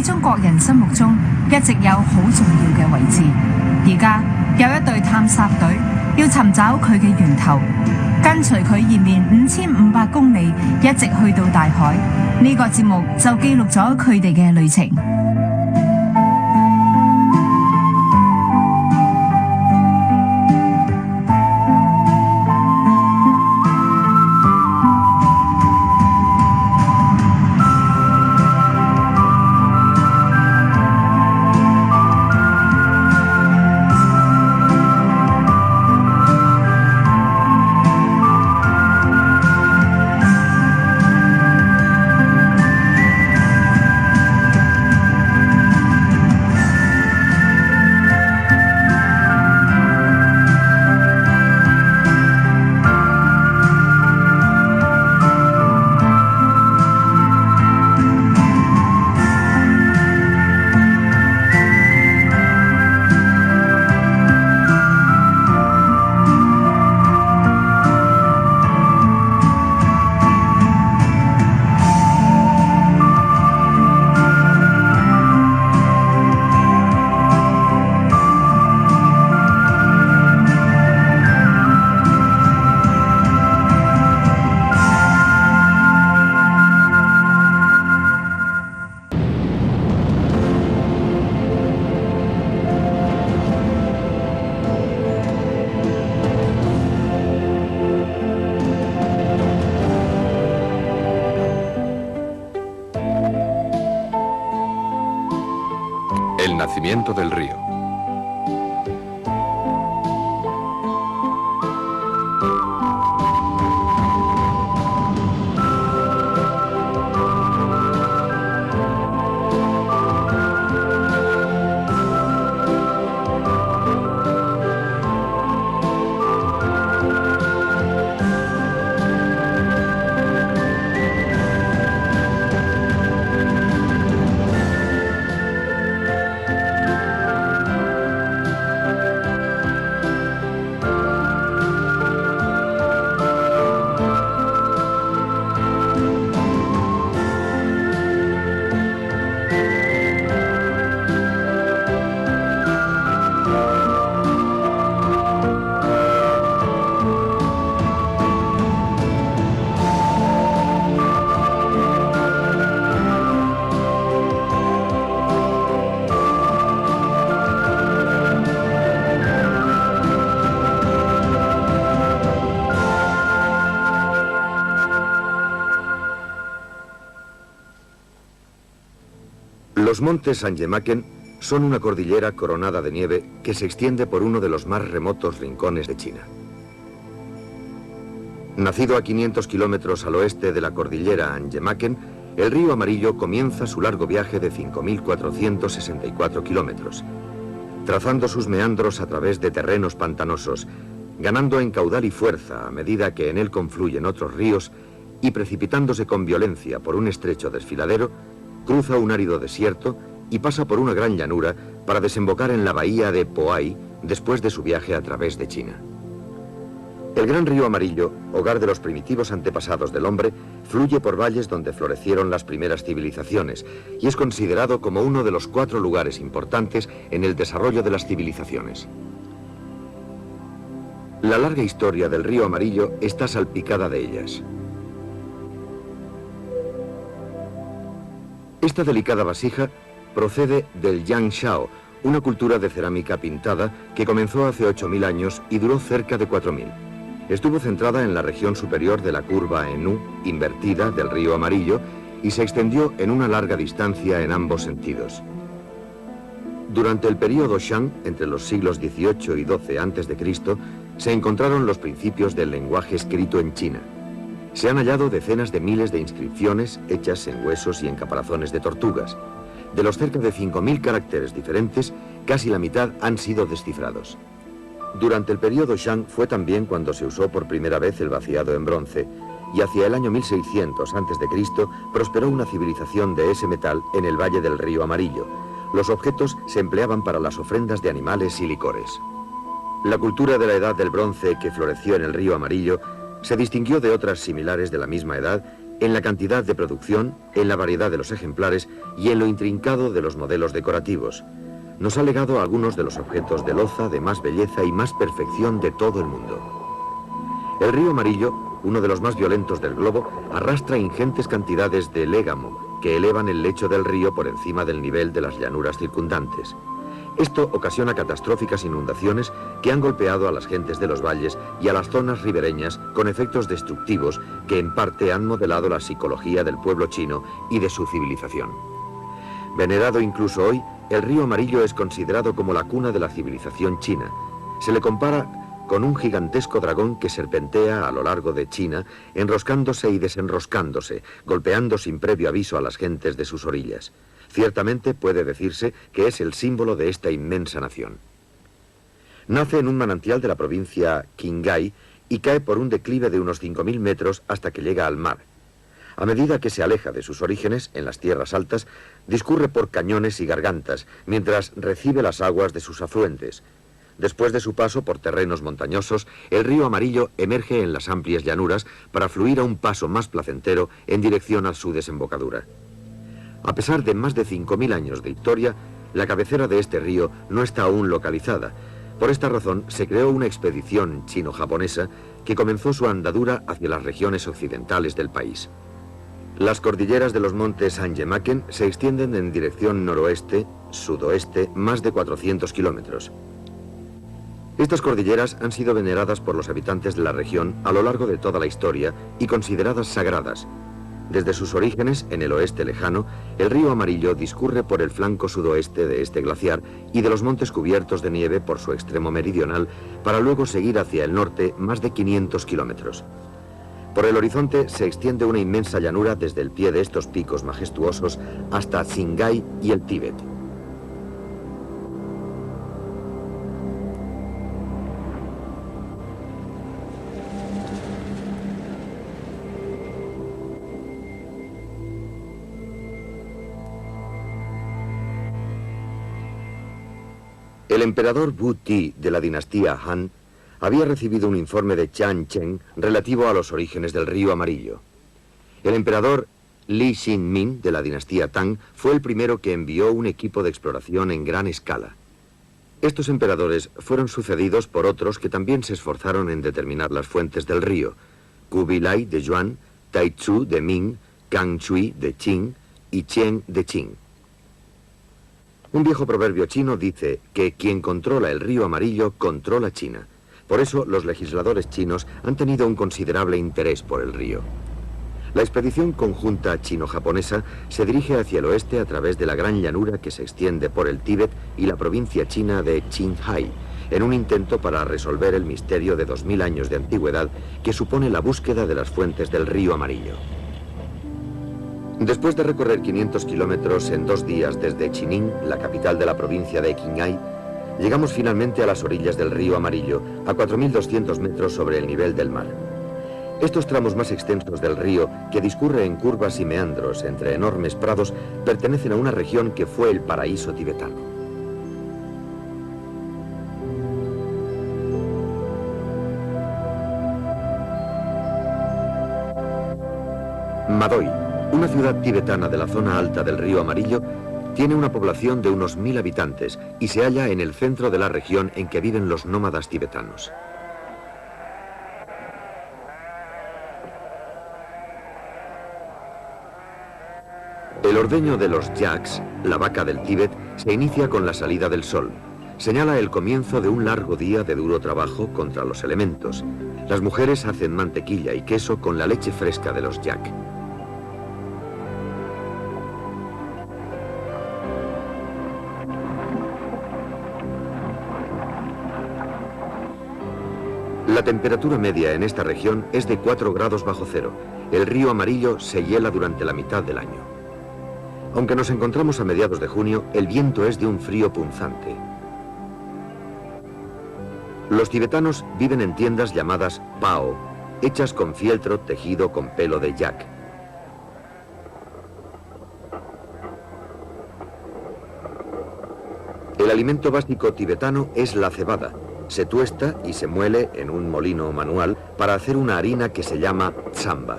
中國人心目中一直有好重要嘅位置。而家有一隊探索隊要尋找佢嘅源頭，跟隨佢延綿5500公里，一直去到大海。呢個節目就記錄咗佢哋嘅旅程。El nacimiento del río. Los montes Sangemaken son una cordillera coronada de nieve que se extiende por uno de los más remotos rincones de China. Nacido a 500 kilómetros al oeste de la cordillera Sangemaken, el río Amarillo comienza su largo viaje de 5.464 kilómetros, trazando sus meandros a través de terrenos pantanosos, ganando en caudal y fuerza a medida que en él confluyen otros ríos y precipitándose con violencia por un estrecho desfiladero, cruza un árido desierto y pasa por una gran llanura para desembocar en la bahía de Poai después de su viaje a través de China. El gran río Amarillo, hogar de los primitivos antepasados del hombre, fluye por valles donde florecieron las primeras civilizaciones y es considerado como uno de los 4 lugares importantes en el desarrollo de las civilizaciones. La larga historia del río Amarillo está salpicada de ellas. Esta delicada vasija procede del Yangshao, una cultura de cerámica pintada que comenzó hace 8.000 años y duró cerca de 4.000. Estuvo centrada en la región superior de la curva en U, invertida, del río Amarillo y se extendió en una larga distancia en ambos sentidos. Durante el período Shang, entre los siglos XVIII y XII a.C., se encontraron los principios del lenguaje escrito en China. Se han hallado decenas de miles de inscripciones hechas en huesos y en caparazones de tortugas. De los cerca de 5.000 caracteres diferentes, casi la mitad han sido descifrados. Durante el período Shang fue también cuando se usó por primera vez el vaciado en bronce, y hacia el año 1600 a.C. prosperó una civilización de ese metal en el valle del río Amarillo. Los objetos se empleaban para las ofrendas de animales y licores. La cultura de la edad del bronce que floreció en el río Amarillo se distinguió de otras similares de la misma edad en la cantidad de producción, en la variedad de los ejemplares y en lo intrincado de los modelos decorativos. Nos ha legado algunos de los objetos de loza de más belleza y más perfección de todo el mundo. El río Amarillo, uno de los más violentos del globo, arrastra ingentes cantidades de légamo que elevan el lecho del río por encima del nivel de las llanuras circundantes. Esto ocasiona catastróficas inundaciones que han golpeado a las gentes de los valles y a las zonas ribereñas con efectos destructivos que en parte han modelado la psicología del pueblo chino y de su civilización. Venerado incluso hoy, el río Amarillo es considerado como la cuna de la civilización china. Se le compara con un gigantesco dragón que serpentea a lo largo de China, enroscándose y desenroscándose, golpeando sin previo aviso a las gentes de sus orillas. Ciertamente puede decirse que es el símbolo de esta inmensa nación. Nace en un manantial de la provincia Qinghai y cae por un declive de unos 5.000 metros hasta que llega al mar. A medida que se aleja de sus orígenes, en las tierras altas, discurre por cañones y gargantas, mientras recibe las aguas de sus afluentes. Después de su paso por terrenos montañosos, el río Amarillo emerge en las amplias llanuras para fluir a un paso más placentero en dirección a su desembocadura. A pesar de más de 5.000 años de historia, la cabecera de este río no está aún localizada. Por esta razón, se creó una expedición chino-japonesa que comenzó su andadura hacia las regiones occidentales del país. Las cordilleras de los montes Anjemaken se extienden en dirección noroeste-sudoeste más de 400 kilómetros. Estas cordilleras han sido veneradas por los habitantes de la región a lo largo de toda la historia y consideradas sagradas. Desde sus orígenes, en el oeste lejano, el río Amarillo discurre por el flanco sudoeste de este glaciar y de los montes cubiertos de nieve por su extremo meridional, para luego seguir hacia el norte más de 500 kilómetros. Por el horizonte se extiende una inmensa llanura desde el pie de estos picos majestuosos hasta Qinghai y el Tíbet. El emperador Wu Ti de la dinastía Han había recibido un informe de Chan Chen relativo a los orígenes del río Amarillo. El emperador Li Xin-min de la dinastía Tang fue el primero que envió un equipo de exploración en gran escala. Estos emperadores fueron sucedidos por otros que también se esforzaron en determinar las fuentes del río: Kubilai de Yuan, Taizhou de Ming, Kang Chui de Qing y Chen de Qing. Un viejo proverbio chino dice que quien controla el río Amarillo controla China. Por eso los legisladores chinos han tenido un considerable interés por el río. La expedición conjunta chino-japonesa se dirige hacia el oeste a través de la gran llanura que se extiende por el Tíbet y la provincia china de Qinghai, en un intento para resolver el misterio de 2000 años de antigüedad que supone la búsqueda de las fuentes del río Amarillo. Después de recorrer 500 kilómetros en 2 días desde Chining, la capital de la provincia de Qinghai, llegamos finalmente a las orillas del río Amarillo, a 4.200 metros sobre el nivel del mar. Estos tramos más extensos del río, que discurre en curvas y meandros entre enormes prados, pertenecen a una región que fue el paraíso tibetano. Madoi, una ciudad tibetana de la zona alta del río Amarillo, tiene una población de unos 1000 habitantes y se halla en el centro de la región en que viven los nómadas tibetanos. El ordeño de los yaks, la vaca del Tíbet, se inicia con la salida del sol. Señala el comienzo de un largo día de duro trabajo contra los elementos. Las mujeres hacen mantequilla y queso con la leche fresca de los yak. La temperatura media en esta región es de 4 grados bajo cero. El río Amarillo se hiela durante la mitad del año. Aunque nos encontramos a mediados de junio, el viento es de un frío punzante. Los tibetanos viven en tiendas llamadas pao, hechas con fieltro tejido con pelo de yak. El alimento básico tibetano es la cebada. Se tuesta y se muele en un molino manual para hacer una harina que se llama tsamba.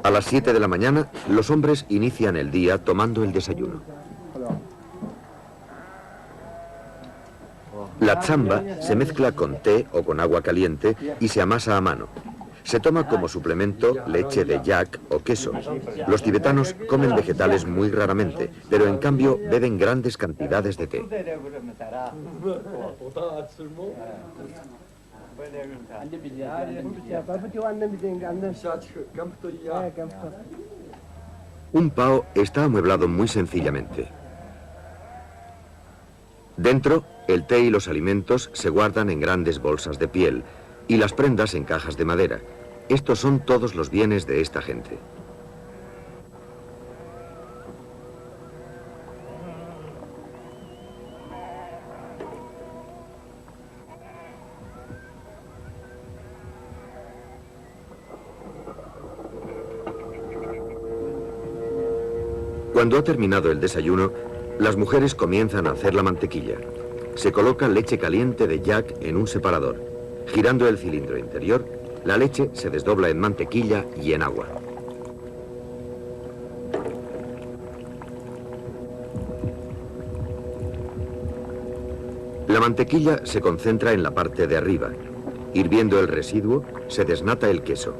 A las 7 de la mañana, los hombres inician el día tomando el desayuno. La tsamba se mezcla con té o con agua caliente y se amasa a mano. Se toma como suplemento leche de yak o queso. Los tibetanos comen vegetales muy raramente, pero en cambio beben grandes cantidades de té. Un pao está amueblado muy sencillamente. Dentro, el té y los alimentos se guardan en grandes bolsas de piel y las prendas en cajas de madera. Estos son todos los bienes de esta gente. Cuando ha terminado el desayuno, las mujeres comienzan a hacer la mantequilla. Se coloca leche caliente de yak en un separador. Girando el cilindro interior, la leche se desdobla en mantequilla y en agua. La mantequilla se concentra en la parte de arriba. Hirviendo el residuo, se desnata el queso.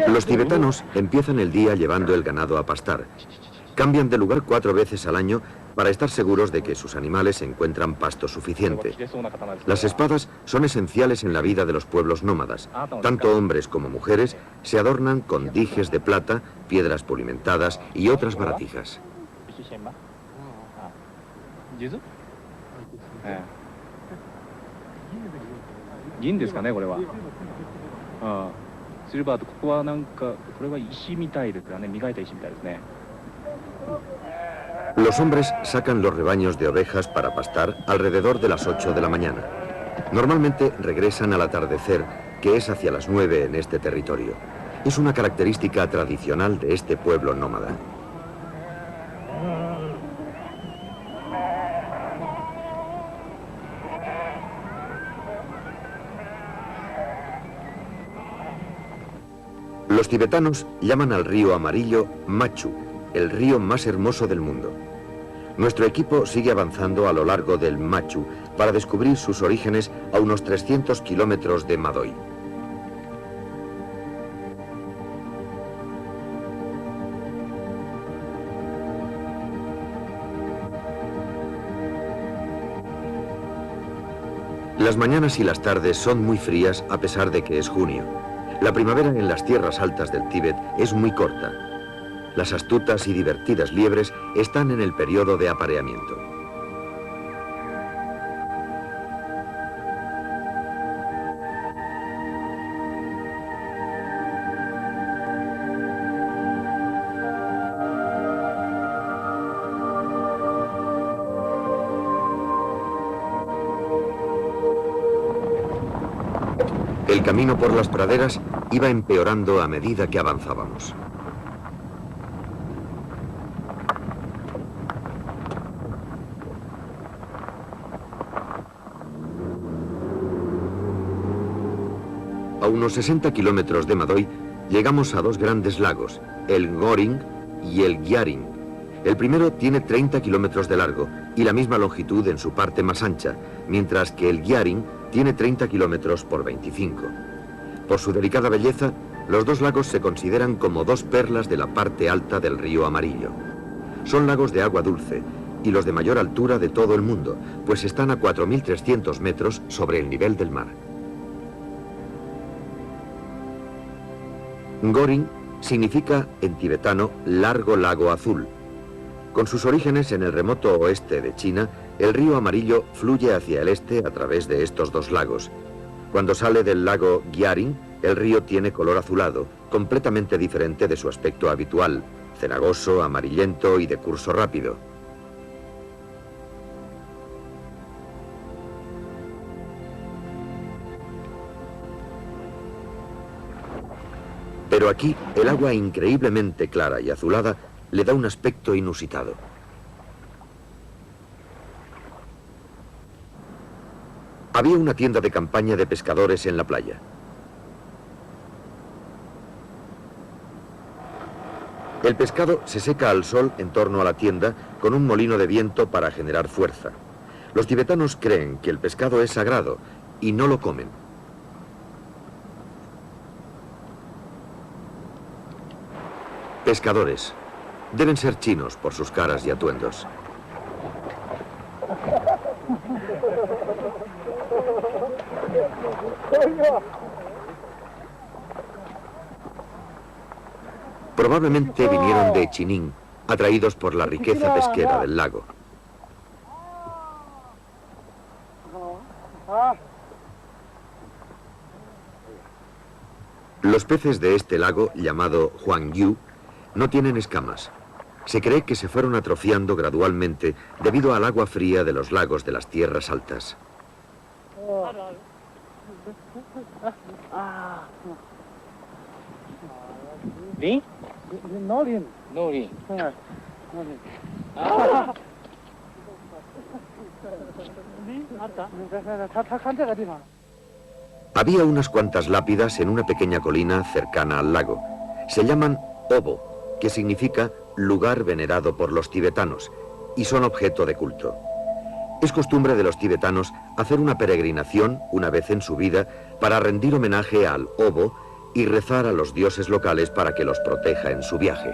Los tibetanos empiezan el día llevando el ganado a pastar. Cambian de lugar 4 veces al año para estar seguros de que sus animales encuentran pasto suficiente. Las espadas son esenciales en la vida de los pueblos nómadas. Tanto hombres como mujeres se adornan con dijes de plata, piedras pulimentadas y otras baratijas. Los hombres sacan los rebaños de ovejas para pastar alrededor de las 8 de la mañana. Normalmente regresan al atardecer, que es hacia las 9 en este territorio. Es una característica tradicional de este pueblo nómada. Los tibetanos llaman al río amarillo Machu, el río más hermoso del mundo. Nuestro equipo sigue avanzando a lo largo del Machu para descubrir sus orígenes a unos 300 kilómetros de Madoi. Las mañanas y las tardes son muy frías a pesar de que es junio. La primavera en las tierras altas del Tíbet es muy corta. Las astutas y divertidas liebres están en el periodo de apareamiento. El camino por las praderas iba empeorando a medida que avanzábamos. A unos 60 kilómetros de Madoi llegamos a 2 grandes lagos, el Ngoring y el Gyaring. El primero tiene 30 kilómetros de largo y la misma longitud en su parte más ancha, mientras que el Gyaring tiene 30 kilómetros por 25. Por su delicada belleza, los 2 lagos se consideran como 2 perlas de la parte alta del río Amarillo. Son lagos de agua dulce y los de mayor altura de todo el mundo, pues están a 4.300 metros sobre el nivel del mar. Ngoring significa en tibetano largo lago azul. Con sus orígenes en el remoto oeste de China, el río Amarillo fluye hacia el este a través de estos 2 lagos. Cuando sale del lago Gyaring, el río tiene color azulado, completamente diferente de su aspecto habitual, cenagoso, amarillento y de curso rápido. Pero aquí, el agua increíblemente clara y azulada le da un aspecto inusitado. Había una tienda de campaña de pescadores en la playa. El pescado se seca al sol en torno a la tienda con un molino de viento para generar fuerza. Los tibetanos creen que el pescado es sagrado y no lo comen. Pescadores. Deben ser chinos por sus caras y atuendos. Probablemente vinieron de Chinín, atraídos por la riqueza pesquera del lago. Los peces de este lago, llamado Huangyu, no tienen escamas. Se cree que se fueron atrofiando gradualmente debido al agua fría de los lagos de las tierras altas. Había unas cuantas lápidas en una pequeña colina cercana al lago. Se llaman Obo, que significa lugar venerado por los tibetanos, y son objeto de culto. Es costumbre de los tibetanos hacer una peregrinación una vez en su vida para rendir homenaje al Obo y rezar a los dioses locales para que los proteja en su viaje.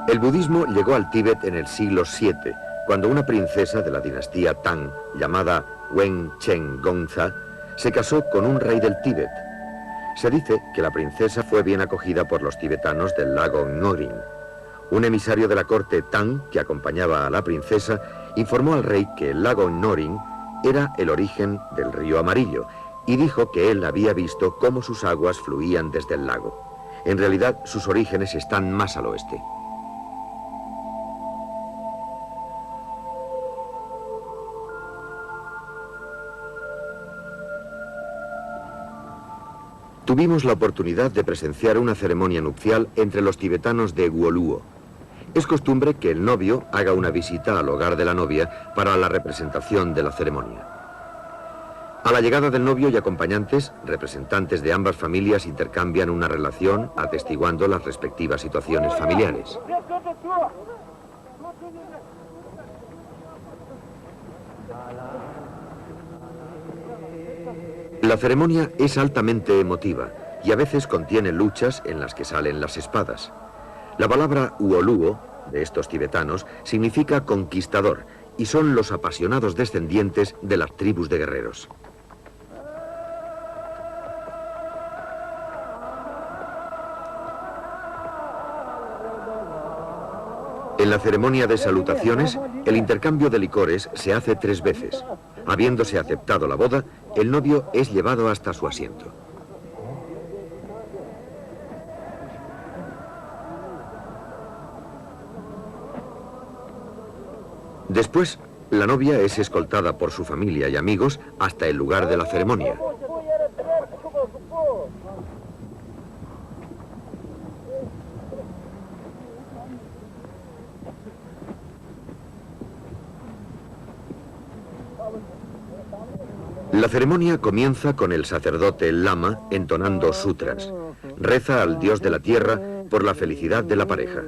El budismo llegó al Tíbet en el siglo VII, cuando una princesa de la dinastía Tang, llamada Wen Chen Gongza, se casó con un rey del Tíbet. Se dice que la princesa fue bien acogida por los tibetanos del lago Ngorin. Un emisario de la corte Tang, que acompañaba a la princesa, informó al rey que el lago Ngorin era el origen del río Amarillo y dijo que él había visto cómo sus aguas fluían desde el lago. En realidad, sus orígenes están más al oeste. Tuvimos la oportunidad de presenciar una ceremonia nupcial entre los tibetanos de Gwoluo. Es costumbre que el novio haga una visita al hogar de la novia para la representación de la ceremonia. A la llegada del novio y acompañantes, representantes de ambas familias intercambian una relación atestiguando las respectivas situaciones familiares. La ceremonia es altamente emotiva y a veces contiene luchas en las que salen las espadas. La palabra Uoluo, de estos tibetanos, significa conquistador y son los apasionados descendientes de las tribus de guerreros. En la ceremonia de salutaciones, el intercambio de licores se hace 3 veces. Habiéndose aceptado la boda, el novio es llevado hasta su asiento. Después, la novia es escoltada por su familia y amigos hasta el lugar de la ceremonia. La ceremonia comienza con el sacerdote lama entonando sutras. Reza al dios de la tierra por la felicidad de la pareja.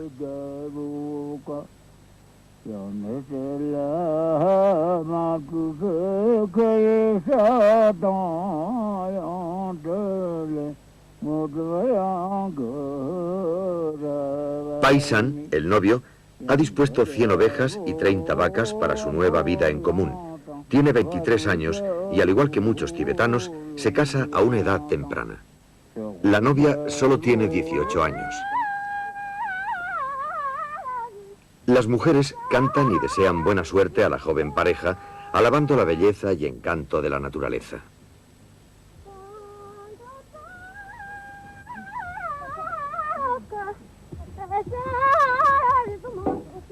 Paisan, el novio, ha dispuesto 100 ovejas y 30 vacas para su nueva vida en común. Tiene 23 años y, al igual que muchos tibetanos, se casa a una edad temprana. La novia solo tiene 18 años. Las mujeres cantan y desean buena suerte a la joven pareja, alabando la belleza y encanto de la naturaleza.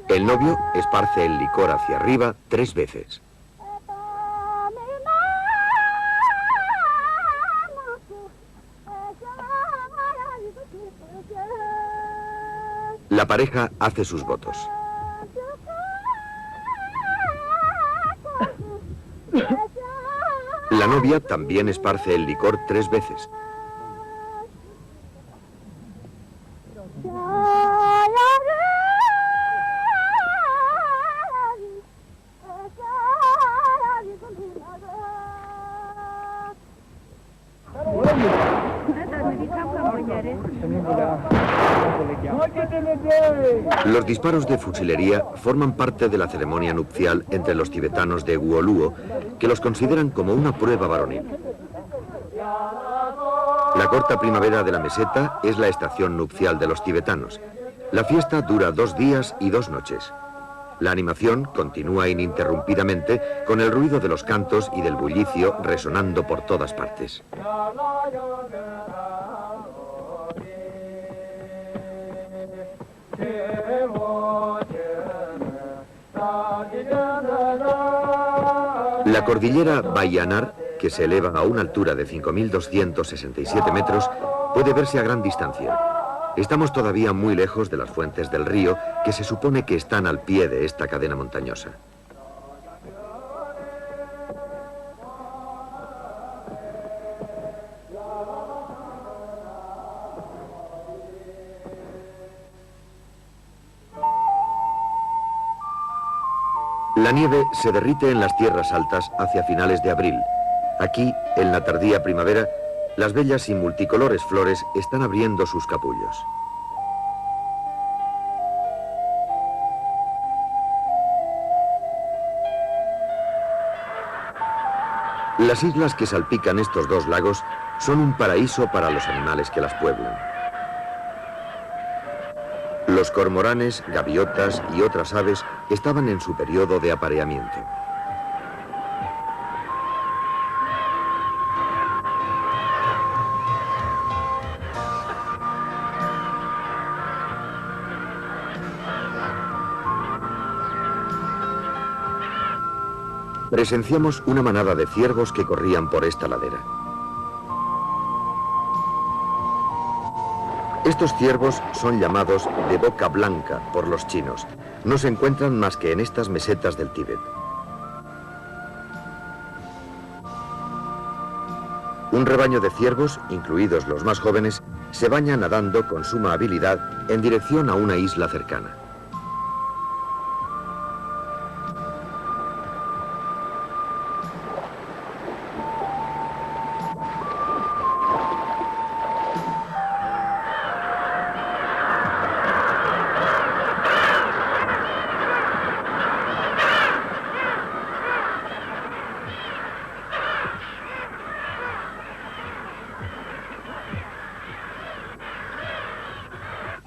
El novio esparce el licor hacia arriba 3 veces. La pareja hace sus votos. La novia también esparce el licor 3 veces. Los disparos de fusilería forman parte de la ceremonia nupcial entre los tibetanos de Guoluo, que los consideran como una prueba varonil. La corta primavera de la meseta es la estación nupcial de los tibetanos. La fiesta dura 2 días y 2 noches. La animación continúa ininterrumpidamente con el ruido de los cantos y del bullicio resonando por todas partes. La cordillera Bayanar, que se eleva a una altura de 5.267 metros, puede verse a gran distancia. Estamos todavía muy lejos de las fuentes del río, que se supone que están al pie de esta cadena montañosa. La nieve se derrite en las tierras altas hacia finales de abril. Aquí, en la tardía primavera, las bellas y multicolores flores están abriendo sus capullos. Las islas que salpican estos 2 lagos son un paraíso para los animales que las pueblan. Los cormoranes, gaviotas y otras aves estaban en su periodo de apareamiento. Presenciamos una manada de ciervos que corrían por esta ladera. Estos ciervos son llamados de boca blanca por los chinos. No se encuentran más que en estas mesetas del Tíbet. Un rebaño de ciervos, incluidos los más jóvenes, se baña nadando con suma habilidad en dirección a una isla cercana.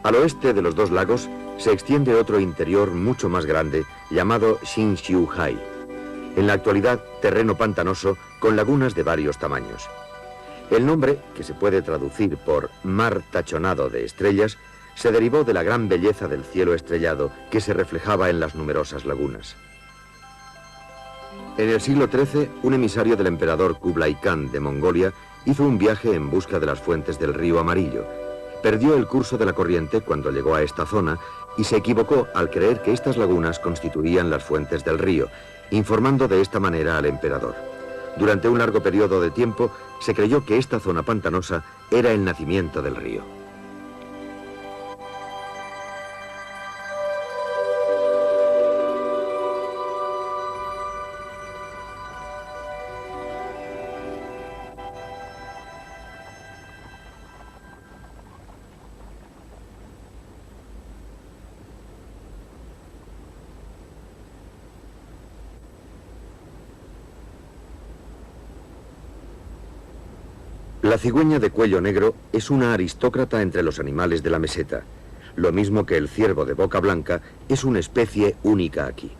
Al oeste de los 2 lagos se extiende otro interior mucho más grande llamado Xinxiu-hai. En la actualidad, terreno pantanoso con lagunas de varios tamaños. El nombre, que se puede traducir por mar tachonado de estrellas, se derivó de la gran belleza del cielo estrellado que se reflejaba en las numerosas lagunas. En el siglo XIII, un emisario del emperador Kublai Khan de Mongolia hizo un viaje en busca de las fuentes del río Amarillo. Perdió el curso de la corriente cuando llegó a esta zona y se equivocó al creer que estas lagunas constituían las fuentes del río, informando de esta manera al emperador. Durante un largo periodo de tiempo se creyó que esta zona pantanosa era el nacimiento del río. La cigüeña de cuello negro es una aristócrata entre los animales de la meseta. Lo mismo que el ciervo de boca blanca, es una especie única aquí.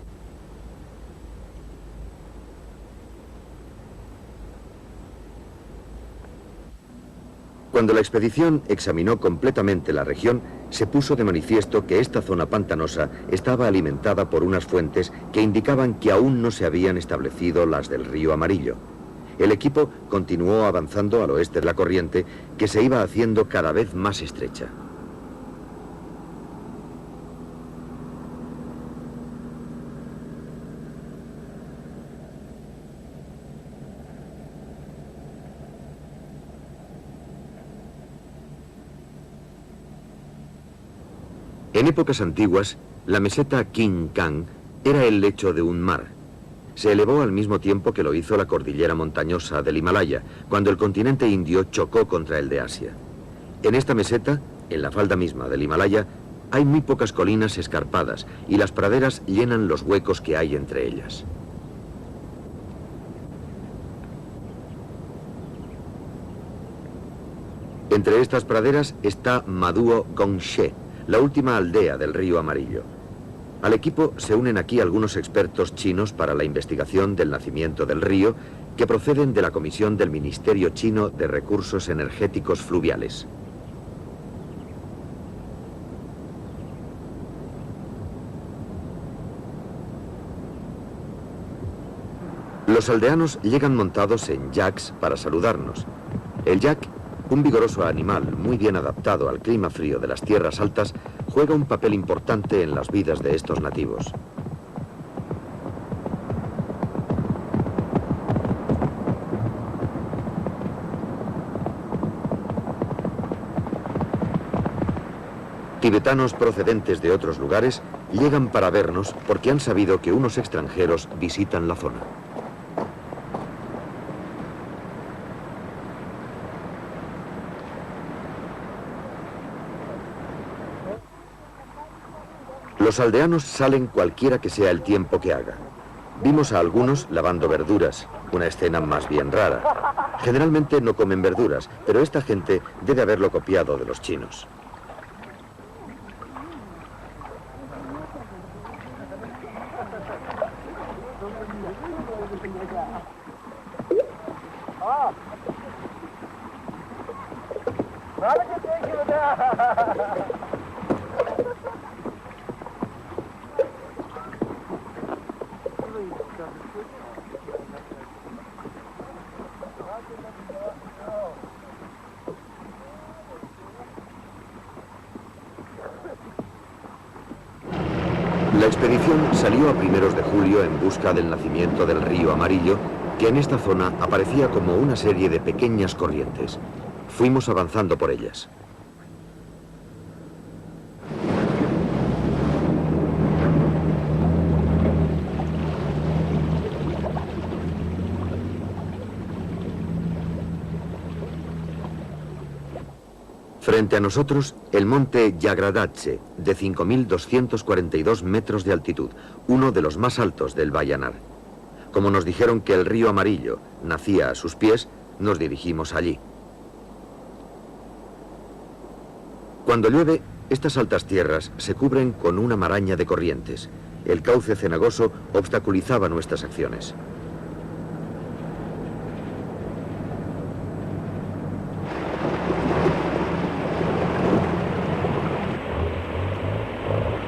Cuando la expedición examinó completamente la región, se puso de manifiesto que esta zona pantanosa estaba alimentada por unas fuentes que indicaban que aún no se habían establecido las del río Amarillo. El equipo continuó avanzando al oeste de la corriente, que se iba haciendo cada vez más estrecha. En épocas antiguas, la meseta King Kang era el lecho de un mar. Se elevó al mismo tiempo que lo hizo la cordillera montañosa del Himalaya, cuando el continente indio chocó contra el de Asia. En esta meseta, en la falda misma del Himalaya, hay muy pocas colinas escarpadas y las praderas llenan los huecos que hay entre ellas. Entre estas praderas está Maduo Gongshe, la última aldea del río Amarillo. Al equipo se unen aquí algunos expertos chinos para la investigación del nacimiento del río, que proceden de la Comisión del Ministerio Chino de Recursos Energéticos Fluviales. Los aldeanos llegan montados en yaks para saludarnos. El yak, un vigoroso animal muy bien adaptado al clima frío de las tierras altas, juega un papel importante en las vidas de estos nativos. Tibetanos procedentes de otros lugares llegan para vernos porque han sabido que unos extranjeros visitan la zona. Los aldeanos salen cualquiera que sea el tiempo que haga. Vimos a algunos lavando verduras, una escena más bien rara. Generalmente no comen verduras, pero esta gente debe haberlo copiado de los chinos. La expedición salió a primeros de julio en busca del nacimiento del río Amarillo, que en esta zona aparecía como una serie de pequeñas corrientes. Fuimos avanzando por ellas. Frente a nosotros, el monte Yagradatse, de 5.242 metros de altitud, uno de los más altos del Bayanar. Como nos dijeron que el río Amarillo nacía a sus pies, nos dirigimos allí. Cuando llueve, estas altas tierras se cubren con una maraña de corrientes. El cauce cenagoso obstaculizaba nuestras acciones.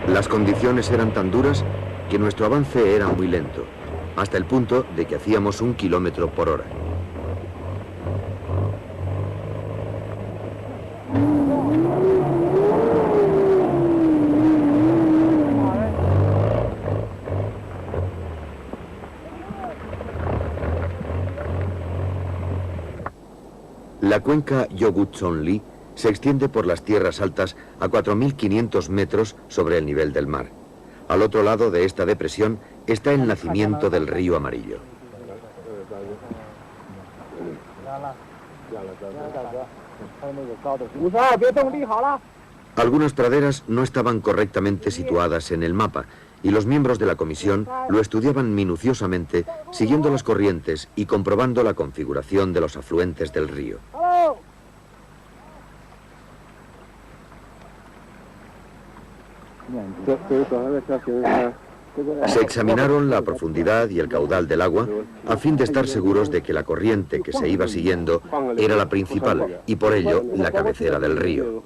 Las condiciones eran tan duras que nuestro avance era muy lento, hasta el punto de que hacíamos 1 kilómetro por hora. La cuenca Yogutson-Li se extiende por las tierras altas a 4.500 metros sobre el nivel del mar. Al otro lado de esta depresión está el nacimiento del río Amarillo. Algunas praderas no estaban correctamente situadas en el mapa y los miembros de la comisión lo estudiaban minuciosamente, siguiendo las corrientes y comprobando la configuración de los afluentes del río. Se examinaron la profundidad y el caudal del agua a fin de estar seguros de que la corriente que se iba siguiendo era la principal y por ello la cabecera del río.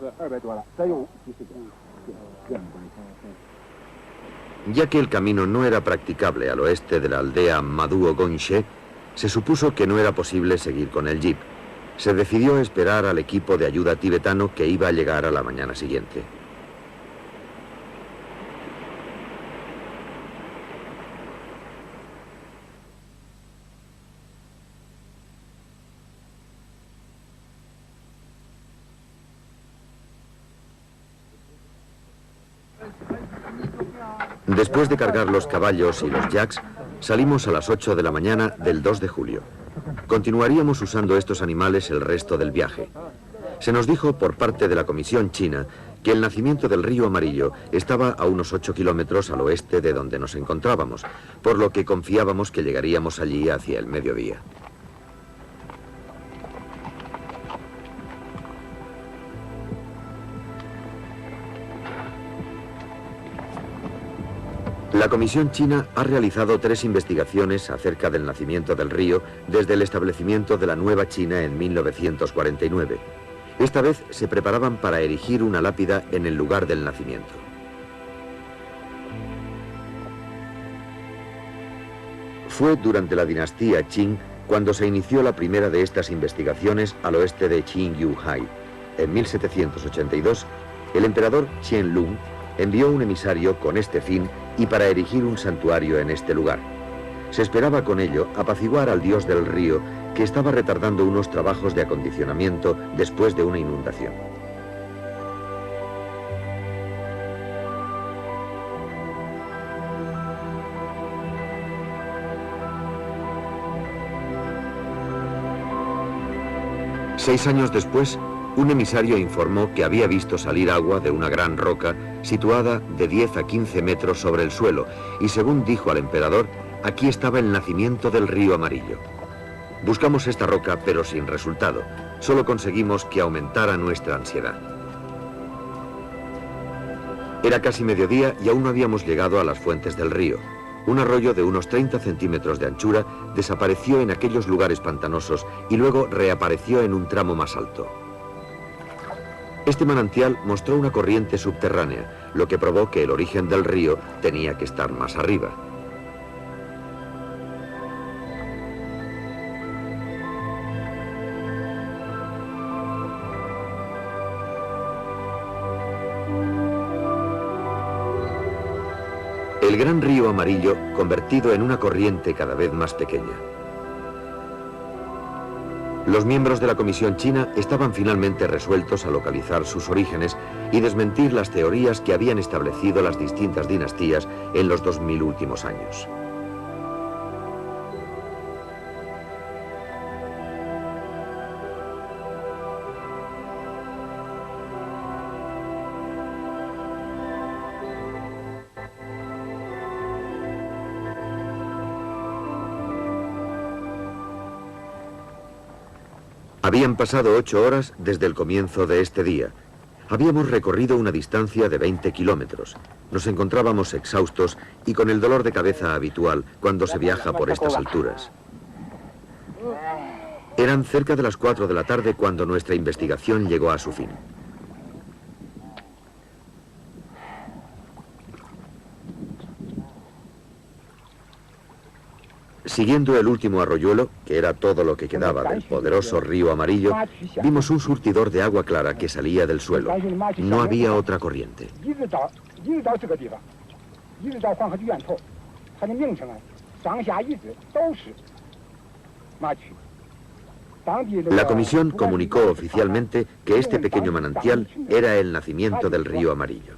Ya que el camino no era practicable al oeste de la aldea Maduo Gongshe, se supuso que no era posible seguir con el jeep. Se decidió esperar al equipo de ayuda tibetano que iba a llegar a la mañana siguiente. Después de cargar los caballos y los yaks, salimos a las 8 de la mañana del 2 de julio. Continuaríamos usando estos animales el resto del viaje. Se nos dijo por parte de la Comisión China que el nacimiento del río Amarillo estaba a unos 8 kilómetros al oeste de donde nos encontrábamos, por lo que confiábamos que llegaríamos allí hacia el mediodía. La Comisión China ha realizado 3 investigaciones acerca del nacimiento del río desde el establecimiento de la Nueva China en 1949. Esta vez se preparaban para erigir una lápida en el lugar del nacimiento. Fue durante la dinastía Qing cuando se inició la primera de estas investigaciones al oeste de Qingyuhai. En 1782, el emperador Qianlong envió un emisario con este fin y para erigir un santuario en este lugar. Se esperaba con ello apaciguar al dios del río, que estaba retardando unos trabajos de acondicionamiento después de una inundación. Seis años después, un emisario informó que había visto salir agua de una gran roca situada de 10 a 15 metros sobre el suelo y, según dijo al emperador, aquí estaba el nacimiento del río Amarillo. Buscamos esta roca, pero sin resultado. Solo conseguimos que aumentara nuestra ansiedad. Era casi mediodía y aún no habíamos llegado a las fuentes del río. Un arroyo de unos 30 centímetros de anchura desapareció en aquellos lugares pantanosos y luego reapareció en un tramo más alto. Este manantial mostró una corriente subterránea, lo que probó que el origen del río tenía que estar más arriba. El gran río Amarillo convertido en una corriente cada vez más pequeña. Los miembros de la Comisión China estaban finalmente resueltos a localizar sus orígenes y desmentir las teorías que habían establecido las distintas dinastías en los 2000 últimos años. Habían pasado 8 horas desde el comienzo de este día. Habíamos recorrido una distancia de 20 kilómetros. Nos encontrábamos exhaustos y con el dolor de cabeza habitual cuando se viaja por estas alturas. Eran cerca de las 4 de la tarde cuando nuestra investigación llegó a su fin. Siguiendo el último arroyuelo, que era todo lo que quedaba del poderoso río Amarillo, vimos un surtidor de agua clara que salía del suelo. No había otra corriente. La comisión comunicó oficialmente que este pequeño manantial era el nacimiento del río Amarillo.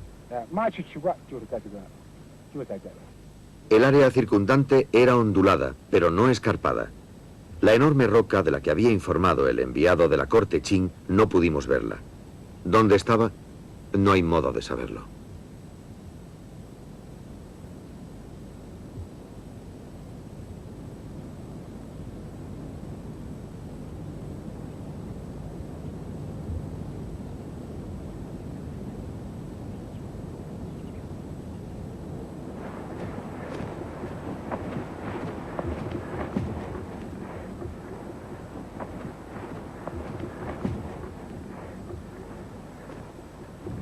El área circundante era ondulada, pero no escarpada. La enorme roca de la que había informado el enviado de la corte Qing no pudimos verla. ¿Dónde estaba? No hay modo de saberlo.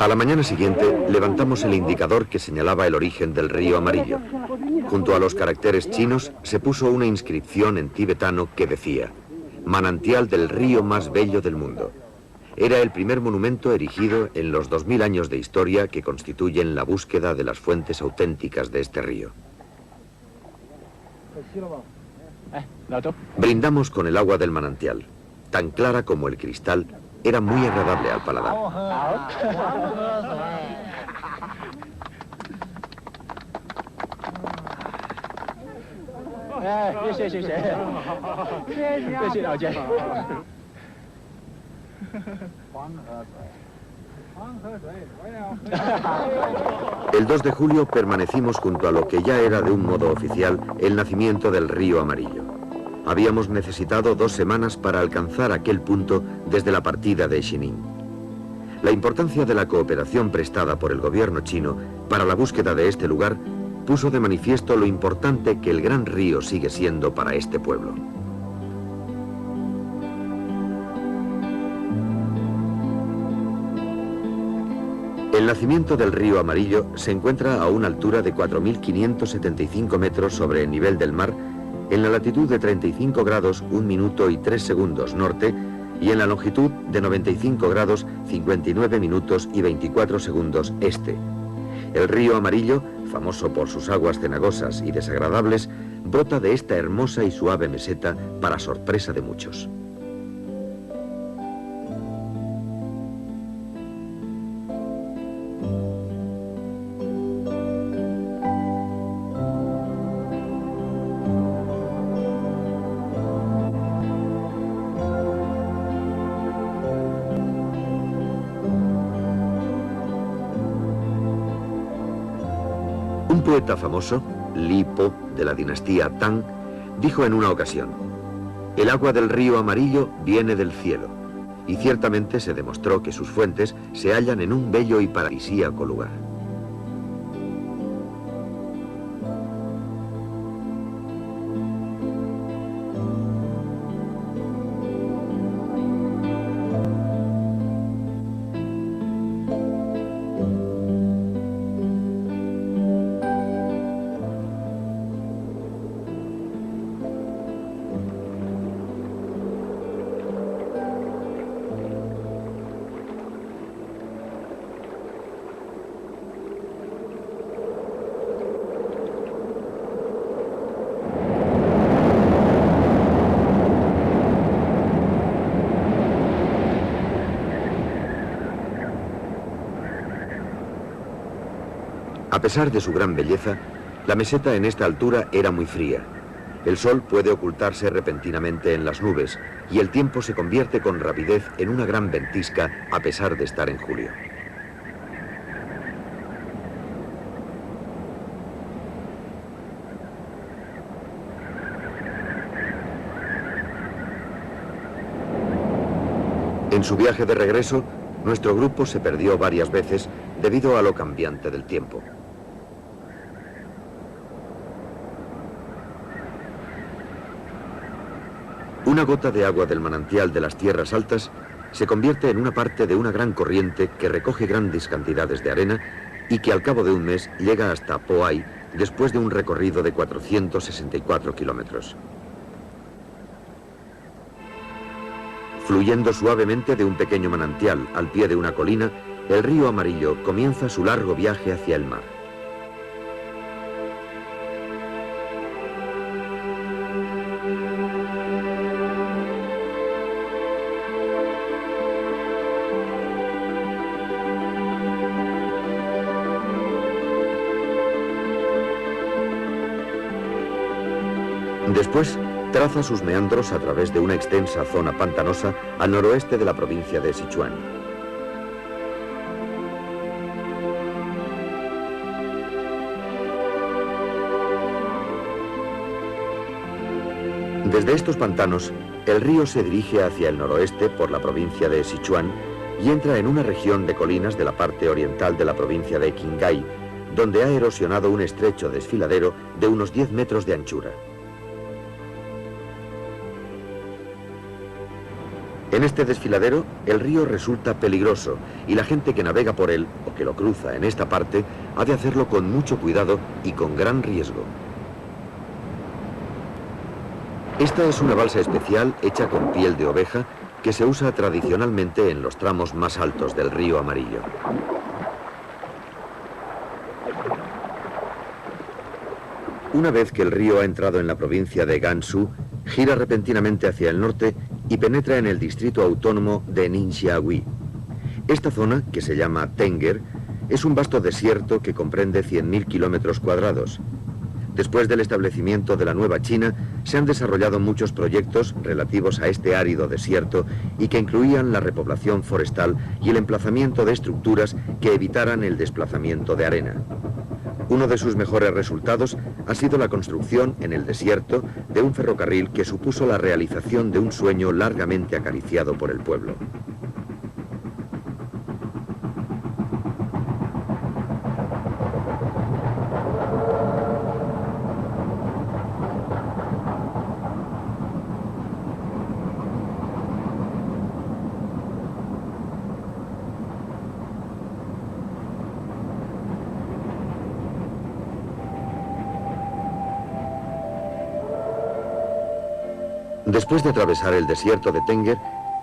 A la mañana siguiente, levantamos el indicador que señalaba el origen del río Amarillo. Junto a los caracteres chinos se puso una inscripción en tibetano que decía: manantial del río más bello del mundo. Era el primer monumento erigido en los 2000 años de historia que constituyen la búsqueda de las fuentes auténticas de este río. Brindamos con el agua del manantial. Tan clara como el cristal, era muy agradable al paladar. El 2 de julio permanecimos junto a lo que ya era de un modo oficial el nacimiento del río Amarillo. Habíamos necesitado 2 semanas para alcanzar aquel punto desde la partida de Xining. La importancia de la cooperación prestada por el gobierno chino para la búsqueda de este lugar puso de manifiesto lo importante que el gran río sigue siendo para este pueblo. El nacimiento del río Amarillo se encuentra a una altura de 4.575 metros sobre el nivel del mar, en la latitud de 35 grados 1 minuto y 3 segundos norte y en la longitud de 95 grados 59 minutos y 24 segundos este. El río Amarillo, famoso por sus aguas cenagosas y desagradables, brota de esta hermosa y suave meseta para sorpresa de muchos. Un poeta famoso, Li Po, de la dinastía Tang, dijo en una ocasión: "El agua del río Amarillo viene del cielo", y ciertamente se demostró que sus fuentes se hallan en un bello y paradisíaco lugar. A pesar de su gran belleza, la meseta en esta altura era muy fría. El sol puede ocultarse repentinamente en las nubes y el tiempo se convierte con rapidez en una gran ventisca a pesar de estar en julio. En su viaje de regreso, nuestro grupo se perdió varias veces debido a lo cambiante del tiempo. Una gota de agua del manantial de las tierras altas se convierte en una parte de una gran corriente que recoge grandes cantidades de arena y que al cabo de un mes llega hasta Po Ai después de un recorrido de 464 kilómetros. Fluyendo suavemente de un pequeño manantial al pie de una colina, el río Amarillo comienza su largo viaje hacia el mar. Después, traza sus meandros a través de una extensa zona pantanosa al noroeste de la provincia de Sichuan. Desde estos pantanos, el río se dirige hacia el noroeste por la provincia de Sichuan y entra en una región de colinas de la parte oriental de la provincia de Qinghai, donde ha erosionado un estrecho desfiladero de unos 10 metros de anchura. En este desfiladero, el río resulta peligroso y la gente que navega por él o que lo cruza en esta parte ha de hacerlo con mucho cuidado y con gran riesgo. Esta es una balsa especial hecha con piel de oveja que se usa tradicionalmente en los tramos más altos del río Amarillo. Una vez que el río ha entrado en la provincia de Gansu, gira repentinamente hacia el norte y penetra en el distrito autónomo de Ningxiahui. Esta zona, que se llama Tenger, es un vasto desierto que comprende 100.000 kilómetros cuadrados. Después del establecimiento de la Nueva China, se han desarrollado muchos proyectos relativos a este árido desierto y que incluían la repoblación forestal y el emplazamiento de estructuras que evitaran el desplazamiento de arena. Uno de sus mejores resultados ha sido la construcción en el desierto de un ferrocarril que supuso la realización de un sueño largamente acariciado por el pueblo. Después de atravesar el desierto de Tenger,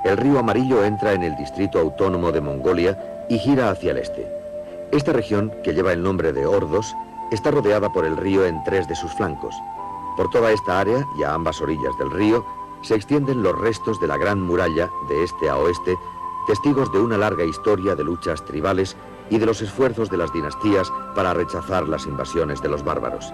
el río Amarillo entra en el distrito autónomo de Mongolia y gira hacia el este. Esta región, que lleva el nombre de Ordos, está rodeada por el río en 3 de sus flancos. Por toda esta área y a ambas orillas del río se extienden los restos de la Gran Muralla de este a oeste, testigos de una larga historia de luchas tribales y de los esfuerzos de las dinastías para rechazar las invasiones de los bárbaros.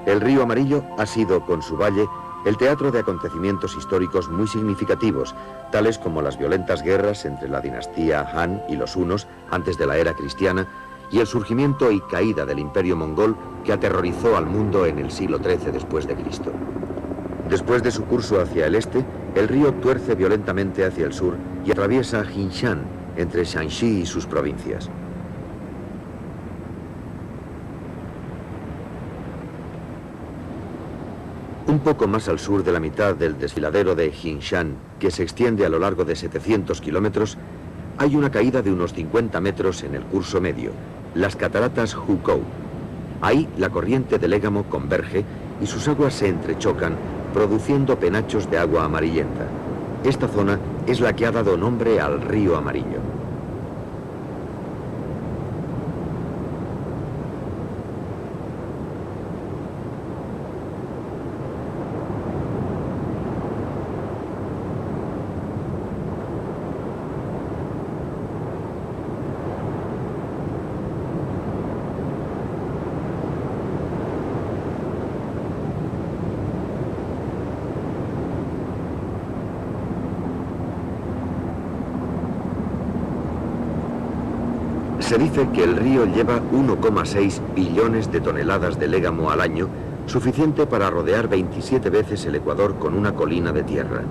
El río Amarillo ha sido, con su valle, el teatro de acontecimientos históricos muy significativos, tales como las violentas guerras entre la dinastía Han y los hunos antes de la era cristiana y el surgimiento y caída del imperio mongol que aterrorizó al mundo en el siglo XIII después de Cristo. Después de su curso hacia el este, el río tuerce violentamente hacia el sur y atraviesa Jinshan, entre Shanxi y sus provincias. Un poco más al sur de la mitad del desfiladero de Jinshan, que se extiende a lo largo de 700 kilómetros, hay una caída de unos 50 metros en el curso medio, las cataratas Hukou. Ahí la corriente del Égamo converge y sus aguas se entrechocan, produciendo penachos de agua amarillenta. Esta zona es la que ha dado nombre al río Amarillo. Se dice que el río lleva 1,6 billones de toneladas de légamo al año, suficiente para rodear 27 veces el Ecuador con una colina de tierra.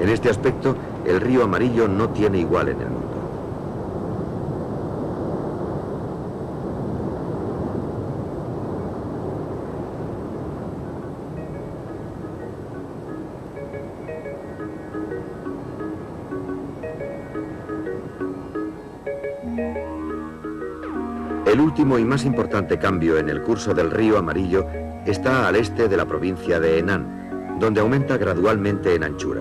En este aspecto, el río Amarillo no tiene igual en el mundo. El último y más importante cambio en el curso del río Amarillo está al este de la provincia de Henan, donde aumenta gradualmente en anchura.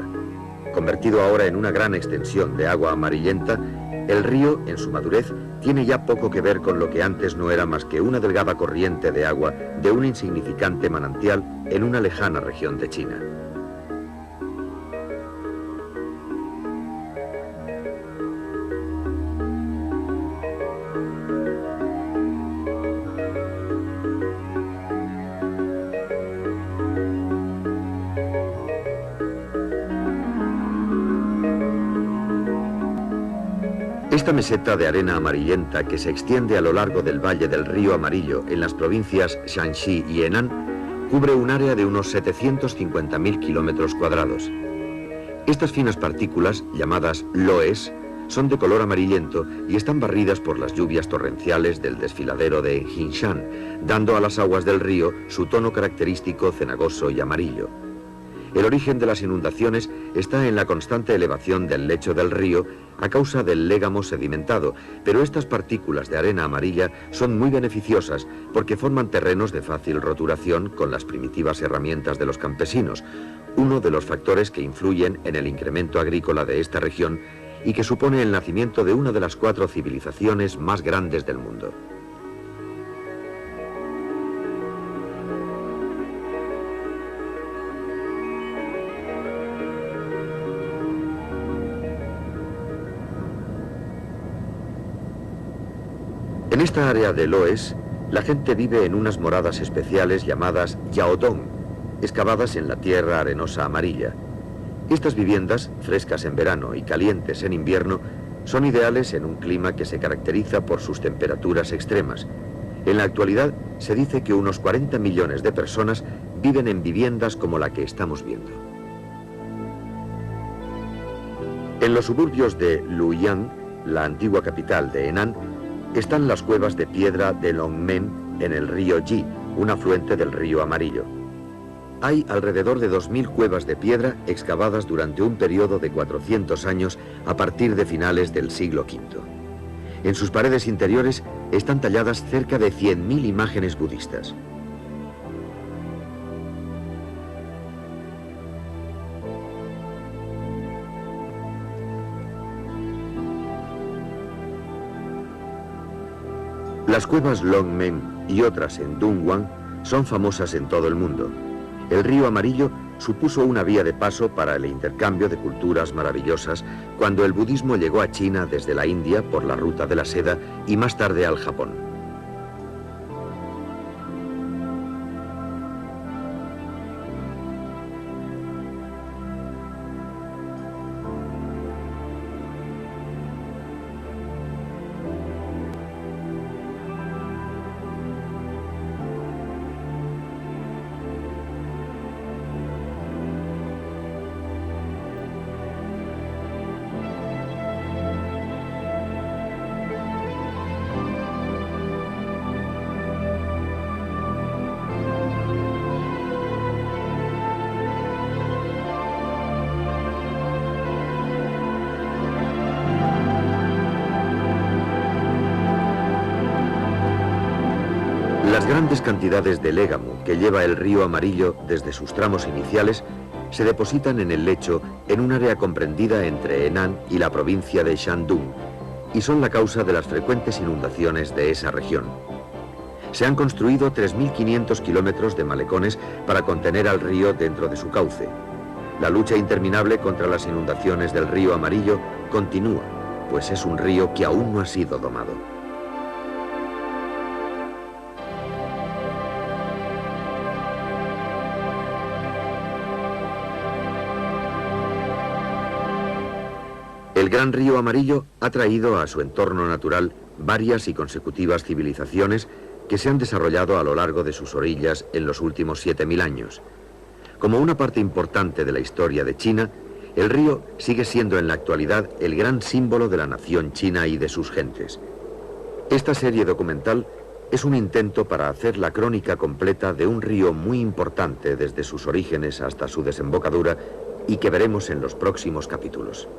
Convertido ahora en una gran extensión de agua amarillenta, el río, en su madurez, tiene ya poco que ver con lo que antes no era más que una delgada corriente de agua de un insignificante manantial en una lejana región de China. Esta meseta de arena amarillenta que se extiende a lo largo del valle del río Amarillo en las provincias Shanxi y Henan cubre un área de unos 750.000 kilómetros cuadrados. Estas finas partículas, llamadas loes, son de color amarillento y están barridas por las lluvias torrenciales del desfiladero de Jinshan, dando a las aguas del río su tono característico cenagoso y amarillo. El origen de las inundaciones está en la constante elevación del lecho del río a causa del légamo sedimentado, pero estas partículas de arena amarilla son muy beneficiosas porque forman terrenos de fácil roturación con las primitivas herramientas de los campesinos, uno de los factores que influyen en el incremento agrícola de esta región y que supone el nacimiento de una de las 4 civilizaciones más grandes del mundo. En esta área de loes, La gente vive en unas moradas especiales llamadas yaodong, excavadas en la tierra arenosa amarilla. Estas viviendas, frescas en verano y calientes en invierno, son ideales en un clima que se caracteriza por sus temperaturas extremas. En la actualidad se dice que unos 40 millones de personas viven en viviendas como la que estamos viendo. En los suburbios de Luoyang, la antigua capital de Henan, están las cuevas de piedra de Longmen en el río Ji, un afluente del río Amarillo. Hay alrededor de 2000 cuevas de piedra excavadas durante un periodo de 400 años a partir de finales del siglo V. En sus paredes interiores están talladas cerca de 100.000 imágenes budistas. Las cuevas Longmen y otras en Dongguan son famosas en todo el mundo. El río Amarillo supuso una vía de paso para el intercambio de culturas maravillosas cuando el budismo llegó a China desde la India por la ruta de la seda y más tarde al Japón. Las grandes cantidades de légamo que lleva el río Amarillo desde sus tramos iniciales se depositan en el lecho en un área comprendida entre Henan y la provincia de Shandong y son la causa de las frecuentes inundaciones de esa región. Se han construido 3.500 kilómetros de malecones para contener al río dentro de su cauce. La lucha interminable contra las inundaciones del río Amarillo continúa, pues es un río que aún no ha sido domado. El gran río Amarillo ha traído a su entorno natural varias y consecutivas civilizaciones que se han desarrollado a lo largo de sus orillas en los últimos 7000 años. Como una parte importante de la historia de China, el río sigue siendo en la actualidad el gran símbolo de la nación china y de sus gentes. Esta serie documental es un intento para hacer la crónica completa de un río muy importante desde sus orígenes hasta su desembocadura y que veremos en los próximos capítulos.